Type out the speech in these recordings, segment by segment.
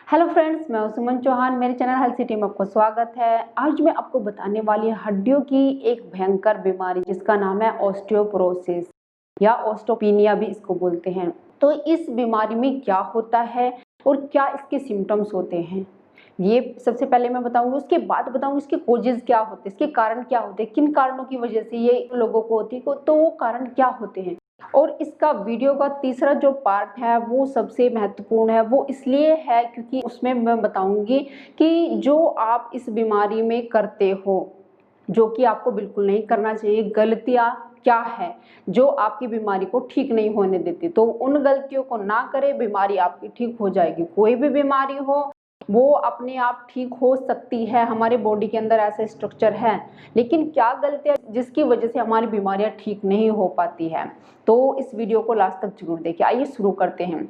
Hello friends, मैं हूं सुमन चौहान। मेरे चैनल हेल्थ सिटी में आपको स्वागत है। आज मैं आपको बताने वाली हड्डियों की एक भयंकर बीमारी जिसका नाम है ऑस्टियोपोरोसिस या ऑस्टियोपेनिया भी इसको बोलते हैं। तो इस बीमारी में क्या होता है और क्या इसके सिम्टम्स होते हैं, ये सबसे पहले मैं बताऊंगी। उसके बाद बताऊंगी इसके कोजेज क्या होते हैं, इसके कारण क्या होते हैं, किन कारणों की वजह से ये लोगों को होती है, तो वो कारण क्या होते हैं। और इसका वीडियो का तीसरा जो पार्ट है वो सबसे महत्वपूर्ण है। वो इसलिए है क्योंकि उसमें मैं बताऊंगी कि जो आप इस बीमारी में करते हो, जो कि आपको बिल्कुल नहीं करना चाहिए, गलतियां क्या है जो आपकी बीमारी को ठीक नहीं होने देती, तो उन गलतियों को ना करें, बीमारी आपकी ठीक हो जाएगी। कोई भी बीमारी हो वो अपने आप ठीक हो सकती है, हमारे बॉडी के अंदर ऐसे स्ट्रक्चर है, लेकिन क्या गलतियां जिसकी वजह से हमारी बीमारियां ठीक नहीं हो पाती है। तो इस वीडियो को लास्ट तक जरूर देखिए। आइए शुरू करते हैं।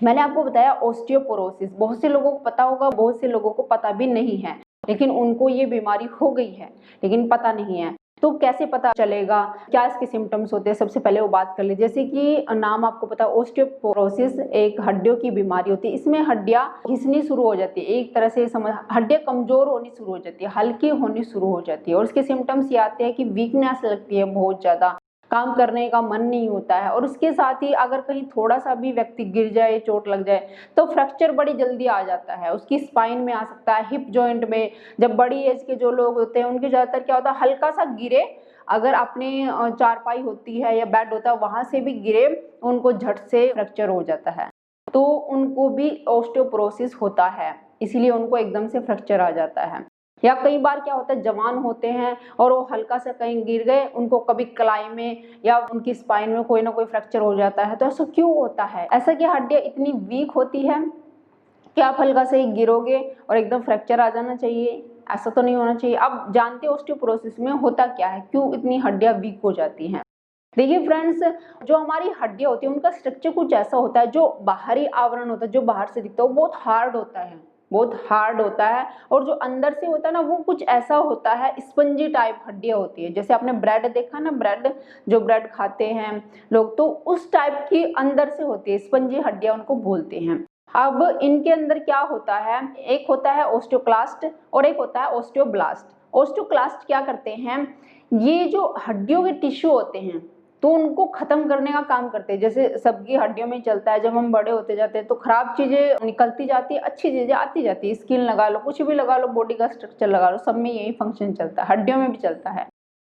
मैंने आपको बताया ऑस्टियोपोरोसिस, बहुत से लोगों को पता होगा, बहुत से लोगों को पता भी नहीं है, लेकिन उनको ये बीमारी हो गई है लेकिन पता नहीं है। तो कैसे पता चलेगा, क्या इसके सिम्टम्स होते हैं, सबसे पहले वो बात कर ले। जैसे कि नाम आपको पता है, ऑस्टियोपोरोसिस एक हड्डियों की बीमारी होती है। इसमें हड्डियां घिसनी शुरू हो जाती है, एक तरह से समझ, हड्डियां कमजोर होनी शुरू हो जाती है, हल्की होनी शुरू हो जाती है। और इसके सिम्टम्स ये आते हैं कि वीकनेस लगती है, बहुत ज्यादा काम करने का मन नहीं होता है। और उसके साथ ही अगर कहीं थोड़ा सा भी व्यक्ति गिर जाए, चोट लग जाए, तो फ्रैक्चर बड़ी जल्दी आ जाता है। उसकी स्पाइन में आ सकता है, हिप जॉइंट में। जब बड़ी एज के जो लोग होते हैं उनके ज़्यादातर क्या होता है, हल्का सा गिरे, अगर अपने चारपाई होती है या बेड होता है वहां से भी गिरे, उनको झट से फ्रैक्चर हो जाता है, तो उनको भी ऑस्टियोपोरोसिस होता है, इसीलिए उनको एकदम से फ्रैक्चर आ जाता है। या कई बार क्या होता है, जवान होते हैं और वो हल्का सा कहीं गिर गए, उनको कभी कलाई में या उनकी स्पाइन में कोई ना कोई फ्रैक्चर हो जाता है। तो ऐसा क्यों होता है? ऐसा कि हड्डियां इतनी वीक होती है कि आप हल्का से ही गिरोगे और एकदम फ्रैक्चर आ जाना चाहिए? ऐसा तो नहीं होना चाहिए। अब जानते हो ऑस्टियोपोरोसिस में होता क्या है, क्यों इतनी हड्डियां वीक हो जाती हैं। देखिए फ्रेंड्स, जो हमारी हड्डियां होती है उनका स्ट्रक्चर कुछ ऐसा होता है, जो बाहरी आवरण होता है, जो बाहर से दिखता है वो बहुत हार्ड होता है, बहुत हार्ड होता है। और जो अंदर से होता है ना, वो कुछ ऐसा होता है, स्पंजी टाइप हड्डियां होती है। जैसे आपने ब्रेड देखा ना, ब्रेड, जो ब्रेड खाते हैं लोग, तो उस टाइप की अंदर से होती है, स्पंजी हड्डियां उनको बोलते हैं। अब इनके अंदर क्या होता है, एक होता है ओस्टियोक्लास्ट और एक होता है ओस्टियोब्लास्ट। ओस्टियोक्लास्ट क्या करते हैं, ये जो हड्डियों के टिश्यू होते हैं तो उनको खत्म करने का काम करते हैं। जैसे सबकी हड्डियों में चलता है, जब हम बड़े होते जाते हैं तो खराब चीजें निकलती जाती है, अच्छी चीजें आती जाती है। स्किन लगा लो, कुछ भी लगा लो, बॉडी का स्ट्रक्चर लगा लो, सब में यही फंक्शन चलता है, हड्डियों में भी चलता है।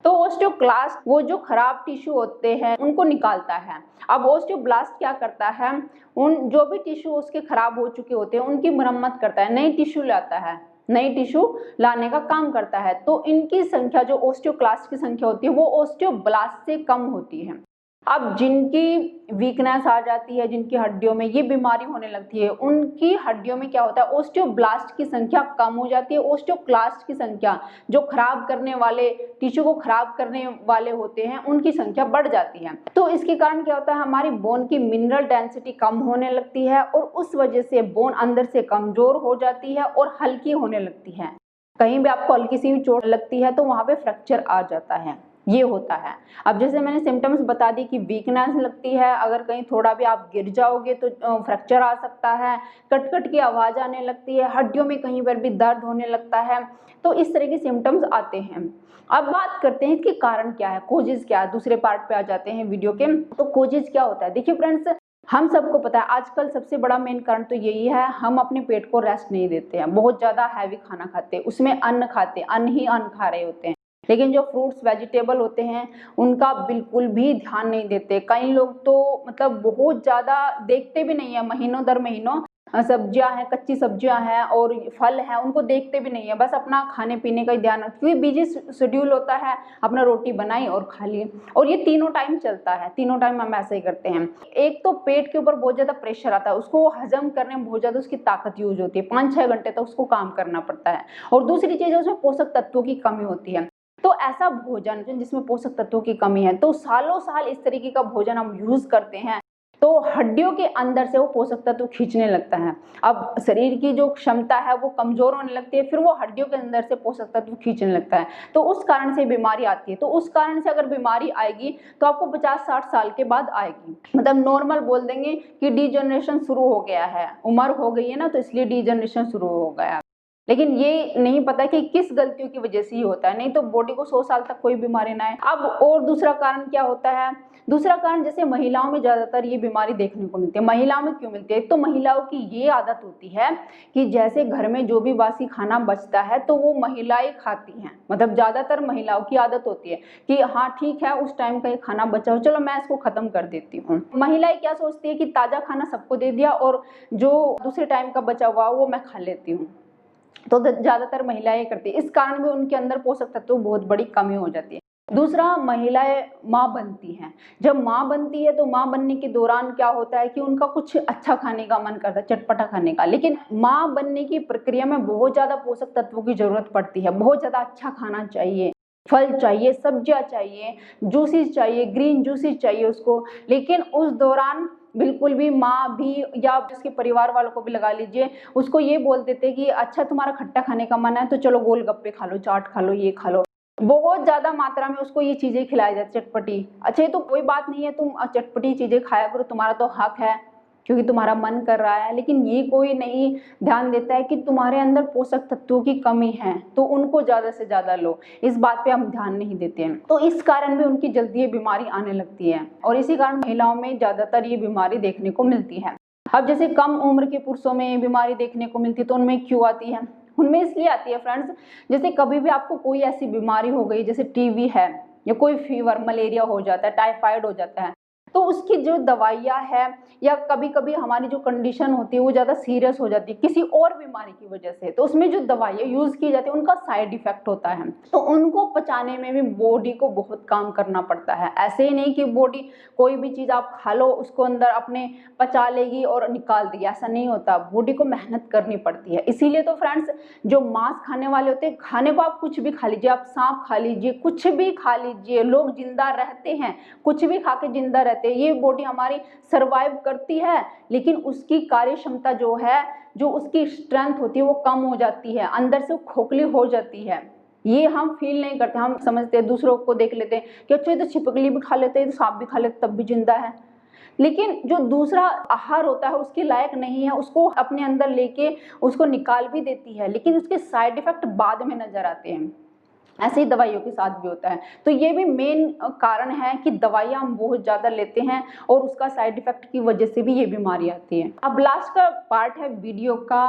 तो ओस्टियोक्लास्ट वो जो खराब टिश्यू होते हैं उनको निकालता है। अब ओस्टियोब्लास्ट क्या करता है, उन जो भी टिश्यू उसके खराब हो चुके होते हैं उनकी मरम्मत करता है, नई टिश्यू लाता है, नई टिश्यू लाने का काम करता है। तो इनकी संख्या, जो ओस्टियोक्लास्ट की संख्या होती है, वो ओस्टियोब्लास्ट से कम होती है। अब जिनकी वीकनेस आ जाती है, जिनकी हड्डियों में ये बीमारी होने लगती है, उनकी हड्डियों में क्या होता है, ओस्टियोब्लास्ट की संख्या कम हो जाती है। ओस्टियोक्लास्ट की संख्या, जो खराब करने वाले, टिश्यू को खराब करने वाले होते हैं, उनकी संख्या बढ़ जाती है। तो इसके कारण क्या होता है, हमारी बोन की मिनरल डेंसिटी कम होने लगती है और उस वजह से बोन अंदर से कमजोर हो जाती है और हल्की होने लगती है। कहीं भी आपको हल्की सी भी चोट लगती है तो वहां पे फ्रैक्चर आ जाता है, ये होता है। अब जैसे मैंने सिम्टम्स बता दी कि वीकनेस लगती है, अगर कहीं थोड़ा भी आप गिर जाओगे तो फ्रैक्चर आ सकता है, कट कट की आवाज आने लगती है, हड्डियों में कहीं पर भी दर्द होने लगता है। तो इस तरह के सिम्टम्स आते हैं। अब बात करते हैं इसके कारण क्या है, कोजेज क्या है। दूसरे पार्ट पे आ जाते हैं वीडियो के। तो कोजेज क्या होता है, देखिए फ्रेंड्स, हम सबको पता है आजकल सबसे बड़ा मेन कारण तो यही है, हम अपने पेट को रेस्ट नहीं देते हैं, बहुत ज्यादा हैवी खाना खाते हैं, उसमें अन्न खाते हैं, अन्न ही अन्न खा रहे होते हैं, लेकिन जो फ्रूट्स वेजिटेबल होते हैं उनका बिल्कुल भी ध्यान नहीं देते। कई लोग तो मतलब बहुत ज्यादा देखते भी नहीं है, महीनों दर महीनों सब्जियां हैं, कच्ची सब्जियां हैं और फल हैं, उनको देखते भी नहीं है, बस अपना खाने पीने का ही ध्यान, क्योंकि बिजी शेड्यूल होता है, अपना रोटी बनाई और खा ली। और ये तीनों टाइम चलता है, तीनों टाइम हम ऐसे ही करते हैं। एक तो पेट के ऊपर बहुत ज्यादा प्रेशर आता है, उसको हजम करने में बहुत ज्यादा उसकी ताकत यूज होती है, 5-6 घंटे तक उसको काम करना पड़ता है। और दूसरी चीज है, उसमें पोषक तत्वों की कमी होती है। तो ऐसा भोजन जिसमें पोषक तत्वों की कमी है, तो सालों साल इस तरीके का भोजन हम यूज करते हैं, तो हड्डियों के अंदर से वो पोषक तत्व खींचने लगता है। अब शरीर की जो क्षमता है वो कमजोर होने लगती है, फिर वो हड्डियों के अंदर से पोषक तत्व खींचने लगता है, तो उस कारण से बीमारी आती है। तो उस कारण से अगर बीमारी आएगी तो आपको 50-60 साल के बाद आएगी। मतलब नॉर्मल बोल देंगे कि डिजनरेशन शुरू हो गया है, उम्र हो गई है ना, तो इसलिए डिजनरेशन शुरू हो गया। लेकिन ये नहीं पता कि किस गलतियों की वजह से ही होता है, नहीं तो बॉडी को 100 साल तक कोई बीमारी ना आए। अब और दूसरा कारण क्या होता है, दूसरा कारण जैसे महिलाओं में ज्यादातर ये बीमारी देखने को मिलती है। महिलाओं में क्यों मिलती है, तो महिलाओं की ये आदत होती है कि जैसे घर में जो भी बासी खाना बचता है तो वो महिलाएं खाती हैं। मतलब ज्यादातर महिलाओं की आदत होती है कि हाँ ठीक है, उस टाइम का ये खाना बचा हो, चलो मैं इसको खत्म कर देती हूँ। महिलाएं क्या सोचती है कि ताजा खाना सबको दे दिया और जो दूसरे टाइम का बचा हुआ वो मैं खा लेती हूँ। तो ज्यादातर महिलाएं करती है, इस कारण भी उनके अंदर पोषक तत्व बहुत बड़ी कमी हो जाती है। दूसरा, महिलाएं माँ बनती हैं। जब माँ बनती है तो माँ बनने के दौरान क्या होता है कि उनका कुछ अच्छा खाने का मन करता है, चटपटा खाने का। लेकिन माँ बनने की प्रक्रिया में बहुत ज्यादा पोषक तत्वों की जरूरत पड़ती है। बहुत ज्यादा अच्छा खाना चाहिए, फल चाहिए, सब्जियां चाहिए, जूसेस चाहिए, ग्रीन जूसेस चाहिए उसको। लेकिन उस दौरान बिल्कुल भी माँ भी या उसके परिवार वालों को भी लगा लीजिए, उसको ये बोल देते कि अच्छा तुम्हारा खट्टा खाने का मन है तो चलो गोलगप्पे खा लो, चाट खा लो, ये खा लो। बहुत ज्यादा मात्रा में उसको ये चीजें खिलाई जाती, चटपटी। अच्छा ये तो कोई बात नहीं है, तुम चटपटी चीजें खाया करो, तुम्हारा तो हक है क्योंकि तुम्हारा मन कर रहा है। लेकिन ये कोई नहीं ध्यान देता है कि तुम्हारे अंदर पोषक तत्वों की कमी है तो उनको ज्यादा से ज्यादा लो, इस बात पे हम ध्यान नहीं देते हैं। तो इस कारण भी उनकी जल्दी ये बीमारी आने लगती है और इसी कारण महिलाओं में ज्यादातर ये बीमारी देखने को मिलती है। अब जैसे कम उम्र के पुरुषों में बीमारी देखने को मिलती है, तो उनमें क्यों आती है? उनमें इसलिए आती है फ्रेंड्स, जैसे कभी भी आपको कोई ऐसी बीमारी हो गई, जैसे टीबी है या कोई फीवर, मलेरिया हो जाता है, टाइफाइड हो जाता है, तो उसकी जो दवाइयाँ है या कभी कभी हमारी जो कंडीशन होती है वो ज़्यादा सीरियस हो जाती है किसी और बीमारी की वजह से, तो उसमें जो दवाइयाँ यूज़ की जाती है उनका साइड इफेक्ट होता है, तो उनको पचाने में भी बॉडी को बहुत काम करना पड़ता है। ऐसे ही नहीं कि बॉडी कोई भी चीज़ आप खा लो उसको अंदर अपने पचा लेगी और निकाल देगी, ऐसा नहीं होता। बॉडी को मेहनत करनी पड़ती है। इसीलिए तो फ्रेंड्स, जो मांस खाने वाले होते हैं, खाने को आप कुछ भी खा लीजिए, आप सांप खा लीजिए, कुछ भी खा लीजिए, लोग जिंदा रहते हैं, कुछ भी खा के जिंदा रहते हैं। ये बॉडी हमारी सरवाइव करती है, लेकिन उसकी कार्य क्षमता जो है, जो उसकी स्ट्रेंथ होती है वो कम हो जाती है, अंदर से खोखली हो जाती है। ये हम फील नहीं करते, हम समझते हैं, दूसरों को देख लेते हैं कि अच्छा ये तो छिपकली भी खा लेते हैं, तो सांप भी खा लेते तब भी जिंदा है। लेकिन जो दूसरा आहार होता है उसके लायक नहीं है, उसको अपने अंदर लेके उसको निकाल भी देती है, लेकिन उसके साइड इफेक्ट बाद में नजर आते हैं। ऐसे ही दवाइयों के साथ भी होता है। तो ये भी मेन कारण है कि दवाइयाँ हम बहुत ज़्यादा लेते हैं और उसका साइड इफेक्ट की वजह से भी ये बीमारी आती है। अब लास्ट का पार्ट है वीडियो का,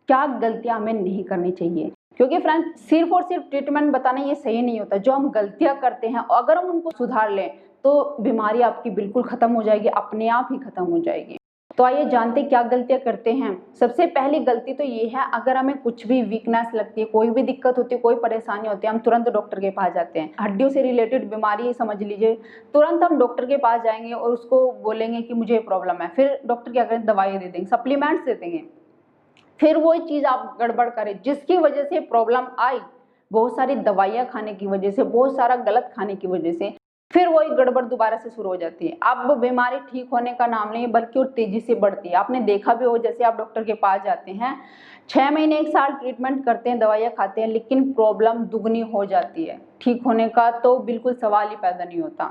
क्या गलतियाँ हमें नहीं करनी चाहिए। क्योंकि फ्रेंड्स, सिर्फ और सिर्फ ट्रीटमेंट बताना ये सही नहीं होता। जो हम गलतियाँ करते हैं अगर हम उनको सुधार लें तो बीमारी आपकी बिल्कुल खत्म हो जाएगी, अपने आप ही खत्म हो जाएगी। तो आइए जानते क्या गलतियां करते हैं। सबसे पहली गलती तो ये है, अगर हमें कुछ भी वीकनेस लगती है, कोई भी दिक्कत होती है, कोई परेशानी होती है, हम तुरंत डॉक्टर के पास जाते हैं। हड्डियों से रिलेटेड बीमारी समझ लीजिए, तुरंत हम डॉक्टर के पास जाएंगे और उसको बोलेंगे कि मुझे प्रॉब्लम है। फिर डॉक्टर क्या करें, दवाई दे देंगे, सप्लीमेंट्स दे देंगे। फिर वही चीज़ आप गड़बड़ करें, जिसकी वजह से प्रॉब्लम आई, बहुत सारी दवाइयाँ खाने की वजह से, बहुत सारा गलत खाने की वजह से, फिर वही गड़बड़ दोबारा से शुरू हो जाती है। अब बीमारी ठीक होने का नाम नहीं, बल्कि वो तेजी से बढ़ती है। आपने देखा भी हो, जैसे आप डॉक्टर के पास जाते हैं, 6 महीने 1 साल ट्रीटमेंट करते हैं, दवाइयाँ खाते हैं, लेकिन प्रॉब्लम दुगनी हो जाती है। ठीक होने का तो बिल्कुल सवाल ही पैदा नहीं होता।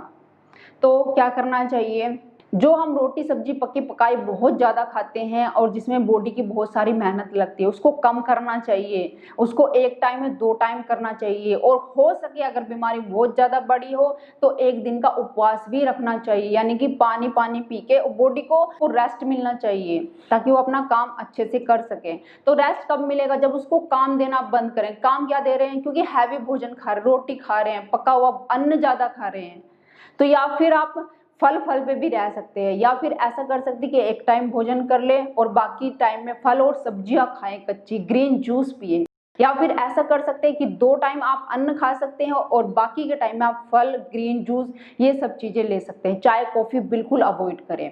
तो क्या करना चाहिए, जो हम रोटी सब्जी पकी पकाई बहुत ज़्यादा खाते हैं और जिसमें बॉडी की बहुत सारी मेहनत लगती है, उसको कम करना चाहिए। उसको 1 टाइम में 2 टाइम करना चाहिए। और हो सके अगर बीमारी बहुत ज़्यादा बड़ी हो तो 1 दिन का उपवास भी रखना चाहिए, यानी कि पानी पानी पी के बॉडी को रेस्ट मिलना चाहिए ताकि वो अपना काम अच्छे से कर सके। तो रेस्ट कब मिलेगा, जब उसको काम देना बंद करें। काम क्या दे रहे हैं, क्योंकि हैवी भोजन खा रहे, रोटी खा रहे हैं, पका हुआ अन्न ज़्यादा खा रहे हैं, तो या फिर आप फल पे भी रह सकते हैं, या फिर ऐसा कर सकते हैं कि 1 टाइम भोजन कर ले और बाकी टाइम में फल और सब्जियां खाएं, कच्ची, ग्रीन जूस पिए। या फिर ऐसा कर सकते हैं कि 2 टाइम आप अन्न खा सकते हैं और बाकी के टाइम में आप फल, ग्रीन जूस, ये सब चीजें ले सकते हैं। चाय कॉफी बिल्कुल अवॉइड करें।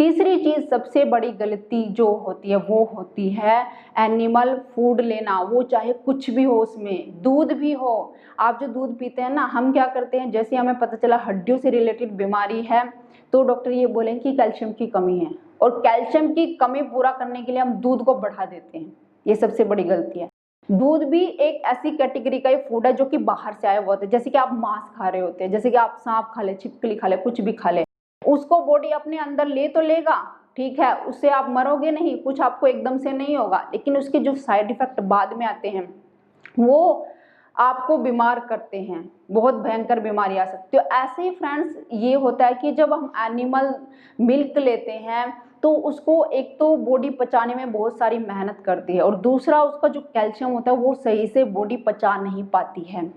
तीसरी चीज सबसे बड़ी गलती जो होती है वो होती है एनिमल फूड लेना, वो चाहे कुछ भी हो, उसमें दूध भी हो। आप जो दूध पीते हैं ना, हम क्या करते हैं, जैसे हमें पता चला हड्डियों से रिलेटेड बीमारी है तो डॉक्टर ये बोलेंगे कि कैल्शियम की कमी है, और कैल्शियम की कमी पूरा करने के लिए हम दूध को बढ़ा देते हैं। ये सबसे बड़ी गलती है। दूध भी एक ऐसी कैटेगरी का फूड है जो कि बाहर से आया हुआ होता है। जैसे कि आप मांस खा रहे होते हैं, जैसे कि आप सांप खा ले, छिपकली खा ले, कुछ भी खा ले, उसको बॉडी अपने अंदर ले तो लेगा, ठीक है, उससे आप मरोगे नहीं, कुछ आपको एकदम से नहीं होगा, लेकिन उसके जो साइड इफेक्ट बाद में आते हैं वो आपको बीमार करते हैं, बहुत भयंकर बीमारी आ सकती है। तो ऐसे ही फ्रेंड्स ये होता है कि जब हम एनिमल मिल्क लेते हैं तो उसको एक तो बॉडी पचाने में बहुत सारी मेहनत करती है, और दूसरा उसका जो कैल्शियम होता है वो सही से बॉडी पचा नहीं पाती है,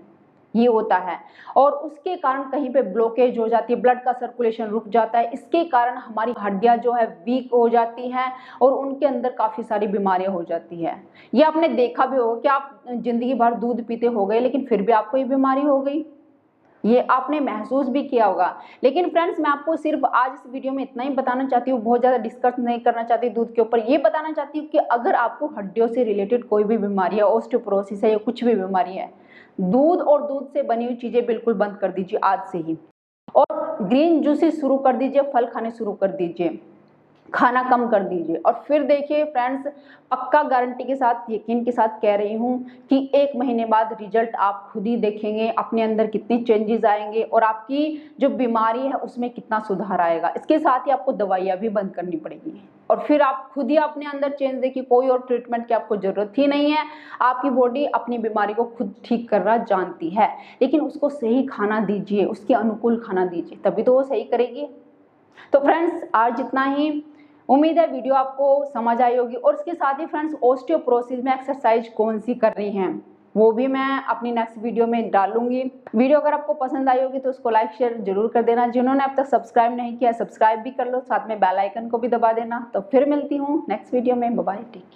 ये होता है, और उसके कारण कहीं पे ब्लॉकेज हो जाती है, ब्लड का सर्कुलेशन रुक जाता है। इसके कारण हमारी हड्डियां जो है वीक हो जाती हैं और उनके अंदर काफ़ी सारी बीमारियां हो जाती है। ये आपने देखा भी होगा कि आप जिंदगी भर दूध पीते हो गए लेकिन फिर भी आपको ये बीमारी हो गई, ये आपने महसूस भी किया होगा। लेकिन फ्रेंड्स मैं आपको सिर्फ आज इस वीडियो में इतना ही बताना चाहती हूँ, बहुत ज़्यादा डिस्कस नहीं करना चाहती दूध के ऊपर। ये बताना चाहती हूँ कि अगर आपको हड्डियों से रिलेटेड कोई भी बीमारी है, ऑस्टियोपोरोसिस है या कुछ भी बीमारी है, दूध और दूध से बनी हुई चीज़ें बिल्कुल बंद कर दीजिए आज से ही, और ग्रीन जूसेस शुरू कर दीजिए, फल खाने शुरू कर दीजिए, खाना कम कर दीजिए। और फिर देखिए फ्रेंड्स, पक्का गारंटी के साथ, यकीन के साथ कह रही हूँ कि 1 महीने बाद रिजल्ट आप खुद ही देखेंगे, अपने अंदर कितनी चेंजेस आएंगे और आपकी जो बीमारी है उसमें कितना सुधार आएगा। इसके साथ ही आपको दवाइयाँ भी बंद करनी पड़ेगी, और फिर आप खुद ही अपने अंदर चेंज देखिए, कोई और ट्रीटमेंट की आपको जरूरत ही नहीं है। आपकी बॉडी अपनी बीमारी को खुद ठीक करना जानती है, लेकिन उसको सही खाना दीजिए, उसके अनुकूल खाना दीजिए, तभी तो वो सही करेगी। तो फ्रेंड्स आज इतना ही, उम्मीद है वीडियो आपको समझ आई होगी। और इसके साथ ही फ्रेंड्स ऑस्टियोपोरोसिस में एक्सरसाइज कौन सी करनी है वो भी मैं अपनी नेक्स्ट वीडियो में डालूंगी। वीडियो अगर आपको पसंद आई होगी तो उसको लाइक शेयर जरूर कर देना। जिन्होंने अब तक सब्सक्राइब नहीं किया सब्सक्राइब भी कर लो, साथ में बेल आइकन को भी दबा देना। तो फिर मिलती हूँ नेक्स्ट वीडियो में, बाय बाय, टेक केयर।